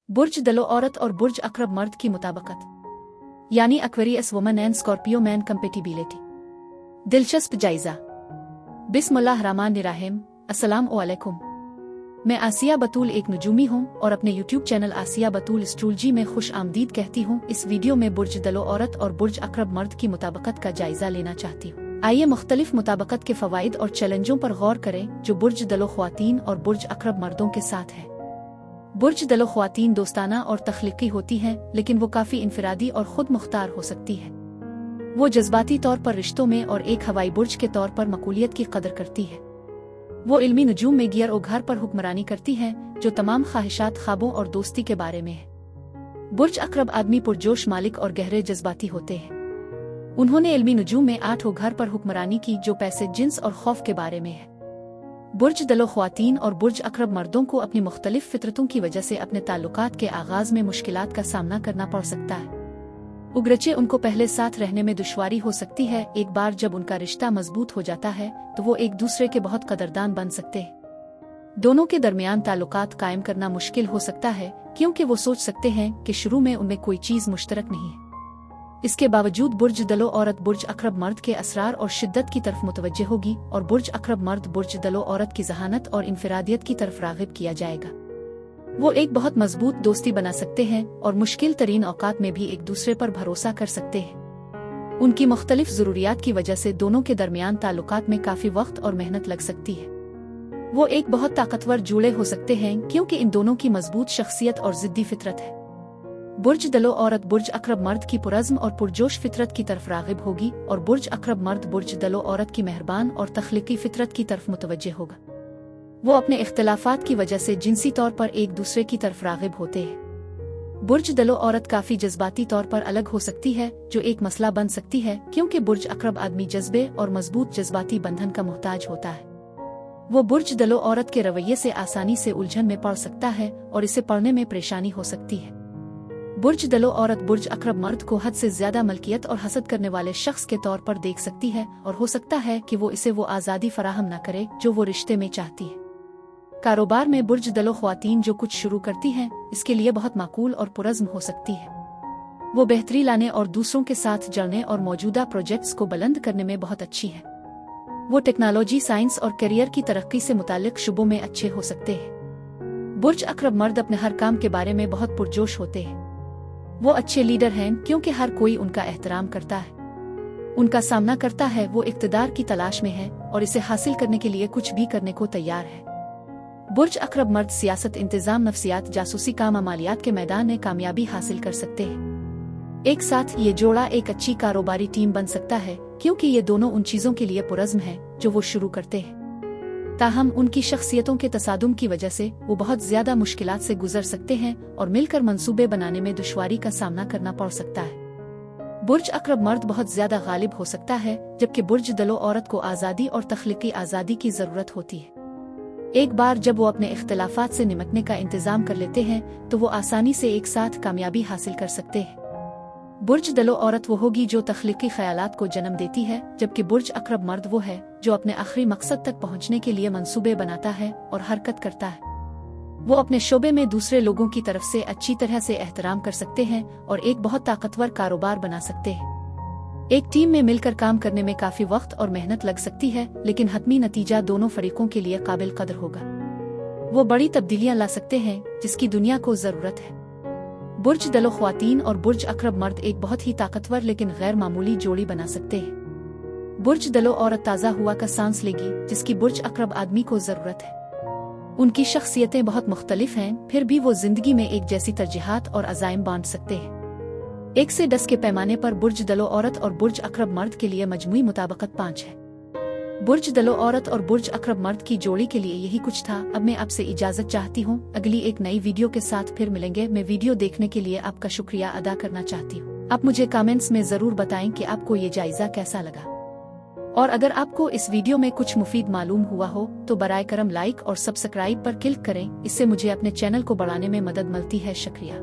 बुर्ज दलो औरत और बुर्ज अक्रब मर्द की मुताबिकत, यानी Aquarius woman and Scorpio man compatibility. दिलचस्प जायजा। बिस्मिल्लाहिर्रहमानिर्रहीम। अस्सलाम वालेकुम। मैं आसिया बतूल एक नजूमी हूँ और अपने यूट्यूब चैनल आसिया बतूल एस्ट्रोलॉजी में खुश आमदीद कहती हूँ। इस वीडियो में बुर्ज दलो औरत और बुर्ज अक्रब मर्द की मुताबिकत का जायजा लेना चाहती हूँ। आइए मुख्तलिफ मुताबिकत के फवाइद और चैलेंजों पर गौर करें जो बुर्ज दलो ख्वातीन और बुर्ज अक्रब मर्दों के साथ है। बुर्ज दलो ख्वातीन दोस्ताना और तख्लीकी होती हैं, लेकिन वो काफ़ी इनफरादी और खुद मुख्तार हो सकती है। वो जज्बाती तौर पर रिश्तों में और एक हवाई बुर्ज के तौर पर मकबूलियत की कदर करती है। वो इल्मी नजूम में गियर और घर पर हुक्मरानी करती हैं, जो तमाम ख्वाहिशात, ख्वाबों और दोस्ती के बारे में है। बुर्ज अक्रब आदमी पुरजोश, मालिक और गहरे जज्बाती होते हैं। उन्होंने इल्मी नजूम में 8 घर पर हुक्मरानी की, जो पैसे, जिन्स और खौफ के बारे में है। बुर्ज दलो ख्वातीन और बुर्ज अक्रब मर्दों को अपनी मुख्तलिफ फितरतों की वजह से अपने ताल्लुकात के आगाज में मुश्किलात का सामना करना पड़ सकता है। उगरचे उनको पहले साथ रहने में दुश्वारी हो सकती है, एक बार जब उनका रिश्ता मजबूत हो जाता है तो वो एक दूसरे के बहुत कदरदान बन सकते हैं। दोनों के दरमियान ताल्लुकात कायम करना मुश्किल हो सकता है, क्योंकि वो सोच सकते हैं कि शुरू में उनमें कोई चीज मुश्तरक नहीं है। इसके बावजूद बुर्ज दलो औरत बुर्ज अक्रब मर्द के असरार और शिद्दत की तरफ मुतवज्जे होगी और बुर्ज अक्रब मर्द बुर्ज दलो औरत की जहानत और इनफरादियत की तरफ राग़िब किया जाएगा। वो एक बहुत मजबूत दोस्ती बना सकते हैं और मुश्किल तरीन औकात में भी एक दूसरे पर भरोसा कर सकते हैं। उनकी मुख्तलिफ ज़रूरियात की वजह से दोनों के दरमियान ताल्लुकात में काफ़ी वक्त और मेहनत लग सकती है। वो एक बहुत ताकतवर जुड़े हो सकते हैं, क्योंकि इन दोनों की मजबूत शख्सियत और ज़िद्दी फितरत है। बुर्ज दलो औरत बुर्ज अक्रब मर्द की पुरज़्म और पुरजोश फितरत की तरफ राग़िब होगी और बुर्ज अक्रब मर्द बुर्ज दलो औरत की मेहरबान और तख्लीकी फितरत की तरफ मुतवज्जे होगा। वो अपने इख्तिलाफात की वजह से जिनसी तौर पर एक दूसरे की तरफ राग़िब होते हैं। बुर्ज दलो औरत काफ़ी जज्बाती तौर पर अलग हो सकती है, जो एक मसला बन सकती है, क्योंकि बुर्ज अक्रब आदमी जज्बे और मजबूत जज्बाती बंधन का मोहताज होता है। वो बुर्ज दलो औरत के रवैये से आसानी से उलझन में पड़ सकता है और इसे पढ़ने में परेशानी हो सकती है। बुर्ज दलो औरत बुर्ज अक्रब मर्द को हद से ज्यादा मलकियत और हसद करने वाले शख्स के तौर पर देख सकती है और हो सकता है कि वो इसे वो आज़ादी फराहम न करे जो वो रिश्ते में चाहती है। कारोबार में बुर्ज दलो ख्वातीन जो कुछ शुरू करती हैं, इसके लिए बहुत माकूल और पुरज़्म हो सकती है। वो बेहतरी लाने और दूसरों के साथ जड़ने और मौजूदा प्रोजेक्ट्स को बुलंद करने में बहुत अच्छी है। वो टेक्नोलॉजी, साइंस और करियर की तरक्की से मुताल्लिक शुबों में अच्छे हो सकते हैं। बुर्ज अक्रब मर्द अपने हर काम के बारे में बहुत पुरजोश होते हैं। वो अच्छे लीडर हैं, क्योंकि हर कोई उनका एहतराम करता है, उनका सामना करता है। वो इक़्तिदार की तलाश में है और इसे हासिल करने के लिए कुछ भी करने को तैयार है। बुर्ज अक्रब मर्द सियासत, इंतजाम, नफ्सियात, जासूसी का मामलियात के मैदान में कामयाबी हासिल कर सकते हैं। एक साथ ये जोड़ा एक अच्छी कारोबारी टीम बन सकता है, क्योंकि ये दोनों उन चीजों के लिए पुरज़्म है जो वो शुरू करते हैं। ताहम उनकी शख्सियतों के तसादुम की वजह से वो बहुत ज्यादा मुश्किलात से गुजर सकते हैं और मिलकर मंसूबे बनाने में दुश्वारी का सामना करना पड़ सकता है। बुर्ज अक्रब मर्द बहुत ज्यादा गालिब हो सकता है, जबकि बुर्ज दलो औरत को आज़ादी और तख्लीकी आज़ादी की जरूरत होती है। एक बार जब वो अपने इख्तिलाफात से निमटने का इंतजाम कर लेते हैं तो वो आसानी से एक साथ कामयाबी हासिल कर सकते हैं। बुर्ज दलो औरत वो होगी जो तख्लीकी ख्यालात को जन्म देती है, जबकि बुर्ज अक्रब मर्द वो है जो अपने आखिरी मकसद तक पहुंचने के लिए मंसूबे बनाता है और हरकत करता है। वो अपने शोबे में दूसरे लोगों की तरफ से अच्छी तरह से एहतराम कर सकते हैं और एक बहुत ताकतवर कारोबार बना सकते हैं। एक टीम में मिलकर काम करने में काफी वक्त और मेहनत लग सकती है, लेकिन हतमी नतीजा दोनों फरीकों के लिए काबिल कदर होगा। वो बड़ी तब्दीलियां ला सकते हैं जिसकी दुनिया को जरूरत है। बुर्ज दलो ख्वातीन और बुर्ज अक्रब मर्द एक बहुत ही ताकतवर लेकिन गैर मामूली जोड़ी बना सकते हैं। बुर्ज दलो औरत ताज़ा हुआ का सांस लेगी, जिसकी बुर्ज अक्रब आदमी को जरूरत है। उनकी शख्सियतें बहुत मुख्तलिफ हैं, फिर भी वो जिंदगी में एक जैसी तरजीहात और अज़ाइम बांट सकते हैं। 1 से 10 के पैमाने पर बुर्ज दलो औरत और बुर्ज अक्रब मर्द के लिए मजमूई मुताबिकत 5 है। बुर्ज दलो औरत और बुर्ज अक्रब मर्द की जोड़ी के लिए यही कुछ था। अब मैं आपसे इजाजत चाहती हूँ। अगली एक नई वीडियो के साथ फिर मिलेंगे। मैं वीडियो देखने के लिए आपका शुक्रिया अदा करना चाहती हूँ। आप मुझे कमेंट्स में जरूर बताएं कि आपको ये जायजा कैसा लगा, और अगर आपको इस वीडियो में कुछ मुफीद मालूम हुआ हो तो बराए करम लाइक और सब्सक्राइब पर क्लिक करें। इससे मुझे अपने चैनल को बढ़ाने में मदद मिलती है। शुक्रिया।